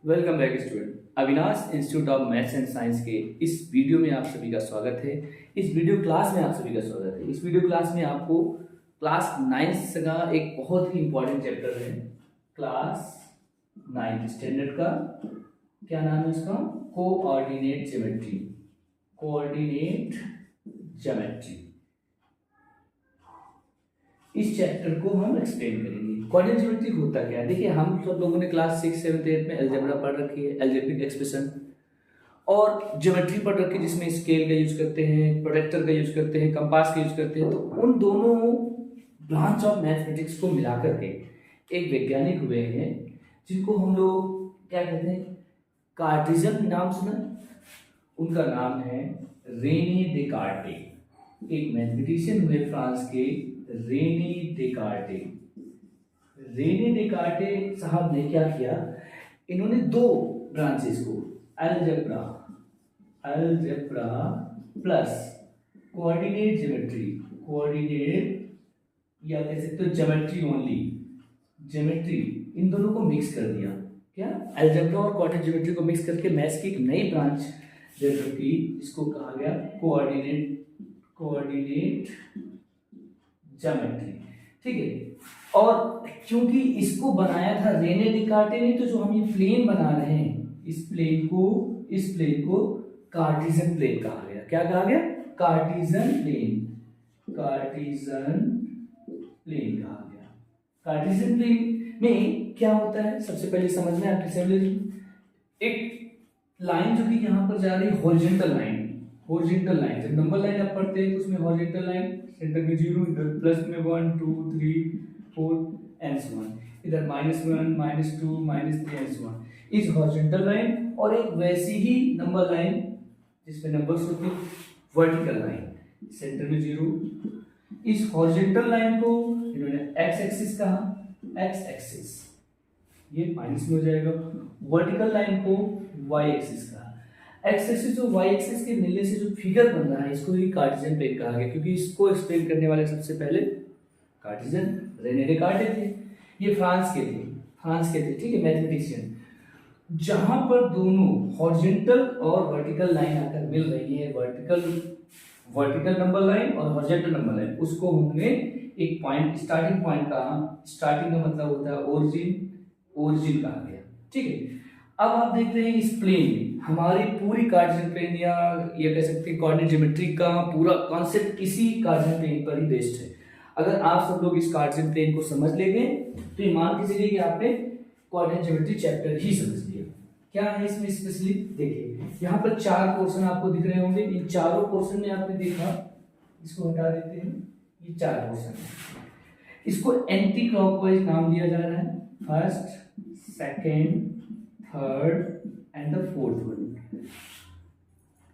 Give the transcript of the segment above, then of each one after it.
Welcome back student. Avinash institute of maths and science के इस video में आप सभी का स्वागत है। इस वीडियो क्लास में आप सभी का स्वागत है। इस वीडियो क्लास में आपको क्लास 9 का एक बहुत ही इंपॉर्टेंट चैप्टर है, क्लास 9 स्टैंडर्ड का। क्या नाम है उसका? Coordinate geometry. कोऑर्डिनेट ज्योमेट्री, इस चैप्टर को हम एक्सप्लेन करेंगे। कोऑर्डिनेट ज्योमेट्री होता क्या है? देखिए, हम सब लोगों ने क्लास 6, 7, 8 में अलजेब्रा पढ़ रखी है, अलजेब्रिक एक्सप्रेशन और ज्योमेट्री पढ़ रखी है, जिसमें स्केल का यूज करते हैं, प्रोट्रैक्टर का यूज करते हैं, कंपास का यूज करते हैं। तो उन दोनों ब्रांच ऑफ मैथमेटिक्स को मिला करके एक वैज्ञानिक हुए हैं जिनको हम लोग क्या कहते हैं, कार्टेशियन नाम सुना? उनका नाम है रेने डेकार्टे। एक मैथमेटिशियन हुए फ्रांस के, रेने डेकार्टे। रेने डेकार्टे साहब ने क्या किया, इन्होंने दो ब्रांचेस को, algebra plus coordinate geometry, coordinate या कह सकते हो ज्योमेट्री ओनली, ज्योमेट्री, इन दोनों को मिक्स कर दिया। क्या? अलजेब्रा और कोऑर्डिनेट ज्योमेट्री को मिक्स करके मैथ्स की एक नई ब्रांच डेवलप की, इसको कहा गया कोऑर्डिनेट ज्योमेट्री। ठीक है। और क्योंकि इसको बनाया था रेने डेकार्टे ने, तो जो हम ये प्लेन बना रहे हैं, इस प्लेन को कार्टेशियन प्लेन कहा गया। क्या कहा गया? कार्टेशियन प्लेन कहा गया। कार्टेशियन प्लेन में क्या होता है, सबसे पहले समझना है आपकी। एक लाइन जो कि यहाँ पर जा रही है, हॉरिजॉन्टल लाइन। जब नंबर लाइन आप पढ़ते हैं तो उसमें हॉरिजॉन्टल लाइन, सेंटर में 0, इधर प्लस में 1, 2, 3, 4 एंड सो ऑन, इधर -1, -2, -3 एंड सो ऑन, इस हॉरिजॉन्टल लाइन। और एक वैसी ही नंबर लाइन जिसमें नंबर्स होते हैं, वर्टिकल लाइन, सेंटर में 0। इस हॉरिजॉन्टल लाइन को इन्होंने एक्स एक्सिस कहा, एक्स एक्सिस, ये माइनस में हो जाएगा। वर्टिकल लाइन को वाई एक्सिस कहा। एक्स एक्सिस और वाई एक्सिस के मिलने से जो फिगर बन रहा है, इसको ही कार्टेशियन प्लेन कहा गया, क्योंकि इसको एक्सप्लेन करने वाले सबसे पहले कार्टेशियन रेने डेकार्टे थे। ये फ्रांस के थे, ठीक है, मैथमेटिशियन। जहां पर दोनों हॉरिजॉन्टल और वर्टिकल लाइन आकर मिल रही है, वर्टिकल नंबर लाइन और हॉरिजॉन्टल नंबर लाइन, उसको हमने एक पॉइंट, स्टार्टिंग पॉइंट कहा। स्टार्टिंग का मतलब होता है ओरिजिन कहा गया। ठीक है। अब आप देख रहे हैं इस प्लेन में हमारी पूरी कार्टेशियन प्लेन, या ये कह सकते हैं कोऑर्डिनेट ज्योमेट्री का पूरा कॉन्सेप्ट इसी कार्टेशियन प्लेन पर ही बेस्ड है। अगर आप सब लोग इस कार्टेशियन प्लेन को समझ लेंगे तो ये मान के चलिए कि आपने कोऑर्डिनेट ज्योमेट्री चैप्टर ही समझ लिया। क्या है इसमें स्पेशली? देखिए, यहाँ पर 4 पोर्शन आपको दिख रहे होंगे। इन चारों पोर्शन में आपने देखा, इसको हटा देते हैं, ये 4 पोर्शन है। इसको एंटी क्लॉकवाइज नाम दिया जा रहा है, first, second, third and the fourth one.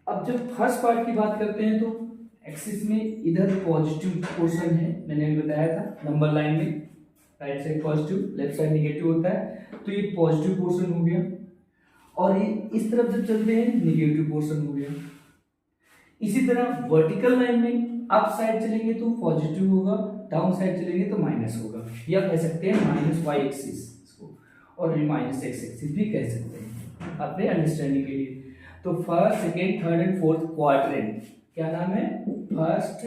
अब जब फर्स्ट पार्ट की बात करते हैं तो एक्सिस में इधर पॉजिटिव पोर्शन है, मैंने अभी बताया था, नंबर लाइन में right side positive, left side negative होता है, तो ये पॉजिटिव पोर्शन हो गया। और ये इस तरफ जब चलते हैं, नेगेटिव पोर्शन हो गया। इसी तरह वर्टिकल लाइन में अप साइड चलेंगे तो पॉजिटिव होगा, डाउन साइड चलेंगे तो माइनस होगा, या कह सकते हैं माइनस वाई एक्सिस इसको, और माइनस एक्स एक्सिस भी कह सकते हैं अपने अंडरस्टैंडिंग के लिए। तो first, second, third and fourth quadrant, क्या नाम है? First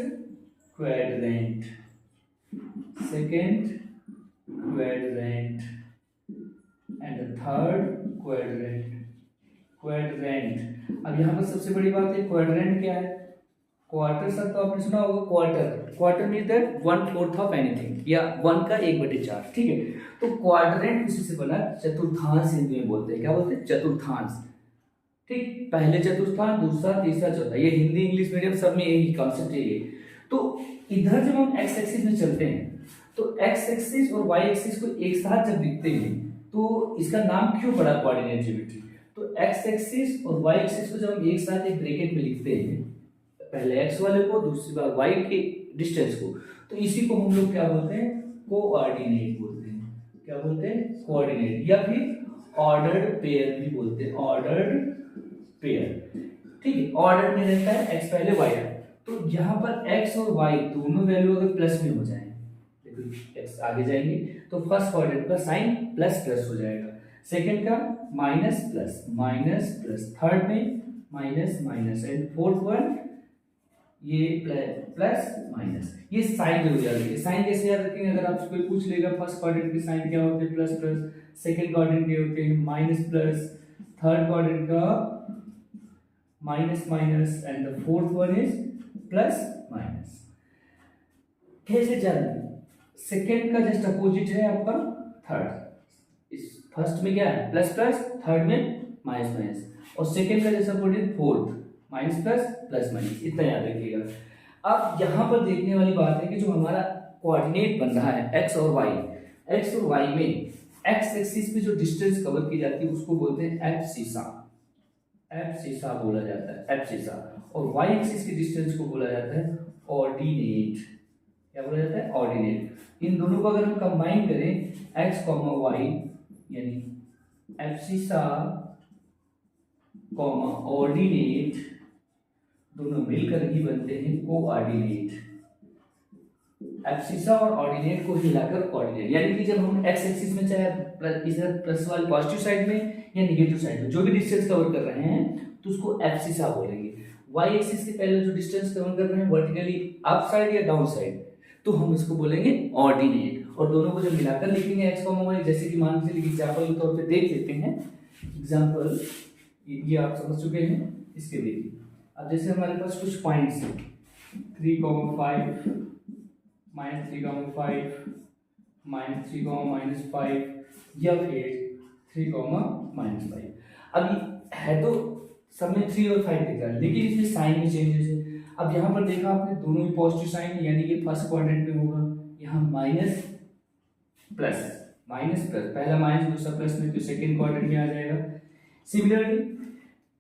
quadrant, second quadrant and third quadrant. अब यहाँ पर सबसे बड़ी बात है, क्वाड्रेंट क्या है? क्वार्टर शब्द तो आपने सुना होगा, quarter means that 1/4 of anything, या 1 का 1/4। ठीक है। तो क्वाड्रेंट उसी से बना, चतुर्थांश हिंदी में बोलते हैं। क्या बोलते हैं? चतुर्थांश। ठीक, पहले चतुर्थांश, दूसरा, तीसरा, चौथा, ये हिंदी इंग्लिश मीडियम सब में यही कॉन्सेप्ट है ये। तो इधर जब हम एक्स एक्सिस में चलते हैं तो एक्स एक्सिस और वाई एक्सिस को एक साथ जब दिखते हैं तो इसका नाम क्यों पड़ा कोऑर्डिनेट ज्योमेट्री? तो एक्स एक्सिस और वाई एक्सिस को जब हम एक साथ एक ब्रैकेट में लिखते हैं, पहले एक्स वाले को, दूसरी बार वाई के डिस्टेंस को, तो इसी को हम लोग क्या बोलते हैं? कोऑर्डिनेट बोलते हैं। क्या बोलते हैं? कोऑर्डिनेट, या फिर ऑर्डर्ड पेयर भी बोलते हैं, ऑर्डर्ड पेयर। ठीक है। ऑर्डर में रहता है एक्स पहले वाई, तो यहाँ पर एक्स और वाई दोनों वैल्यू अगर प्लस में हो जाए, देखो एक्स आगे जाएंगे तो फर्स्ट क्वाड्रेंट का साइन प्लस प्लस हो जाएगा, सेकंड का माइनस प्लस, थर्ड में minus minus, and fourth one ये प्लस माइनस। ये साइन जरूर याद रखिए। साइन कैसे याद रखेंगे? अगर आपसे कोई पूछ लेगा फर्स्ट क्वाड्रेंट के साइन क्या होते हैं, प्लस प्लस, सेकंड क्वाड्रेंट के होते हैं माइनस प्लस, थर्ड क्वाड्रेंट का minus minus, and the fourth one is plus minus. कैसे जानेंगे? सेकंड का जस्ट अपोजिट है आपका थर्ड। इस फर्स्ट में क्या है? प्लस प्लस, थर्ड में माइनस माइनस, और सेकंड का just opposite fourth, minus plus plus minus. इतना याद रखिएगा। अब यहाँ पर देखने वाली बात है कि जो हमारा कोऑर्डिनेट बन रहा है एक्स और वाई, एक्स और वाई में एक्स एक्सिस पे जो डिस्टेंस कवर की जाती है उसको बोलते हैं एब्सिसा, एब्सिसा बोला जाता है, एब्सिसा। और वाई एक्सिस की डिस्टेंस को बोला जाता है ऑर्डिनेट। क्या बोला जाता है? ऑर्डिनेट। इन दोनों को अगर हम कंबाइन करें एक्स कॉमा वाई, यानी एब्सिसा कॉमा ऑर्डिनेट, दोनों मिलकर ही बनते हैं कोऑर्डिनेट। एब्सिसा और ऑर्डिनेट को हिलाकर कोऑर्डिनेट, यानी कि जब हम एक्स एक्सिस में चाहे प्लस वाली पॉजिटिव साइड में या निगेटिव साइड में जो भी डिस्टेंस कवर कर रहे हैं तो उसको एब्सिसा बोलेंगे। वाई एक्सिस के पहले जो डिस्टेंस कवर कर रहे हैं वर्टिकली अप साइड या डाउन साइड, तो हम इसको बोलेंगे ऑर्डिनेट। और दोनों को जब मिलाकर लिखेंगे एक्स कॉमा वाई, जैसे कि मान लीजिए एग्जांपल के तौर पे देख लेते हैं। एग्जांपल ये आप समझ चुके हैं, इसके देखिए। अब जैसे हमारे पास कुछ पॉइंट्स हैं 3,5 माइनस 3,5 माइनस 3,-5 या फिर 3,-5। अब है तो सब में 3 और 5 दिख रहा है, लेकिन इसमें साइन में चेंजेस है। अब यहाँ पर देखा आपने दोनों ही पॉजिटिव साइन, यानी कि फर्स्ट क्वाड्रेंट में होगा यहाँ माइनस प्लस, पहला माइनस दूसरा प्लस में, तो सेकंड क्वाड्रेंट में आ जाएगा। सिमिलरली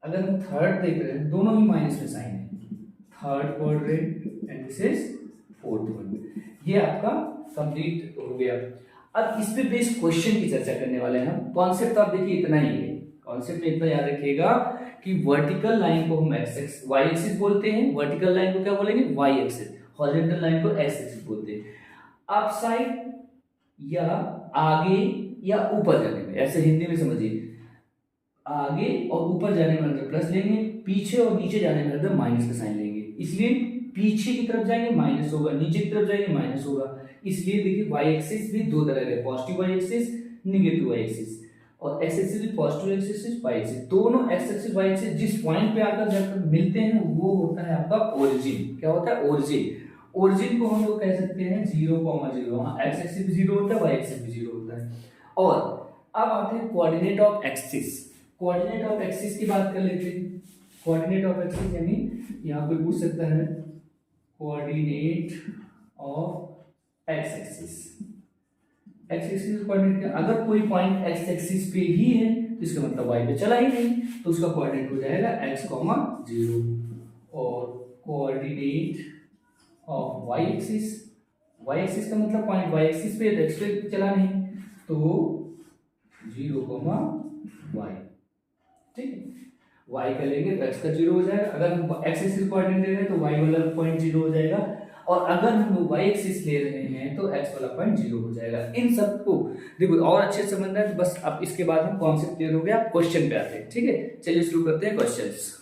अगर हम थर्ड देख रहे हैं दोनों ही माइनस में साइन है, third quadrant and this is fourth one. ये आपका कंप्लीट हो गया। अब इस पे बेस्ड क्वेश्चन की चर्चा करने वाले हैं हम। कॉन्सेप्ट आप देखिए इतना ही है, कॉन्सेप्ट में इतना याद रखिएगा कि वर्टिकल लाइन को हम एक्स एक्स वाई एक्सिस बोलते हैं, वर्टिकल लाइन को क्या बोलेंगे? Y axis. हॉरिजॉन्टल लाइन को एक्स एक्सिस बोलते हैं। अप साइड या आगे या ऊपर जाने में, ऐसे हिंदी में समझिए, आगे और ऊपर जाने में मतलब प्लस लेंगे, पीछे और नीचे जाने में मतलब माइनस का साइन लेंगे। इसलिए पीछे की तरफ जाएंगे माइनस होगा, नीचे की तरफ जाएंगे माइनस होगा। इसलिए देखिए वाई एक्सिस भी दो तरह के, positive Y axis, negative Y axis. और एक्स एक्सिस भी पॉजिटिव एक्सिस, वाई एक्सिस, दोनों एक्स एक्सिस वाई एक्सिस जिस पॉइंट पे आकर जाकर मिलते हैं वो होता है आपका ओरिजिन। क्या होता है? ओरिजिन। ओरिजिन को हम लोग कह सकते हैं 0,0। हाँ, एक्स एक्सिस भी 0 होता है, वाई एक्सिस भी 0 होता है। और अब आते हैं coordinate of axis. Coordinate of axis की बात कर लेते हैं। कोऑर्डिनेट ऑफ एक्सिस यानी यहाँ कोई पूछ सकता है coordinate of x axis. X axis coordinate क्या? अगर कोई पॉइंट एक्स एक्सिस पे ही है तो इसका मतलब वाई पे चला ही नहीं, तो उसका कोऑर्डिनेट हो जाएगा x, 0। और coordinate of Y axis, Y axis का मतलब पॉइंट वाई एक्सिस पे एक्स पे चला नहीं, तो 0, y। ठीक है, y का लेंगे तो x का 0 हो जाएगा। अगर हम x एक्सिस कोऑर्डिनेट ले रहे हैं तो y वाला पॉइंट 0 हो जाएगा, और अगर हम y एक्सिस ले रहे हैं तो x वाला पॉइंट 0 हो जाएगा। इन सबको देखो और अच्छे से समझना है, तो बस अब इसके बाद हम कॉन्सेप्ट क्लियर हो गया, क्वेश्चन पे आते हैं। ठीक है, चलिए शुरू करते हैं क्वेश्चंस।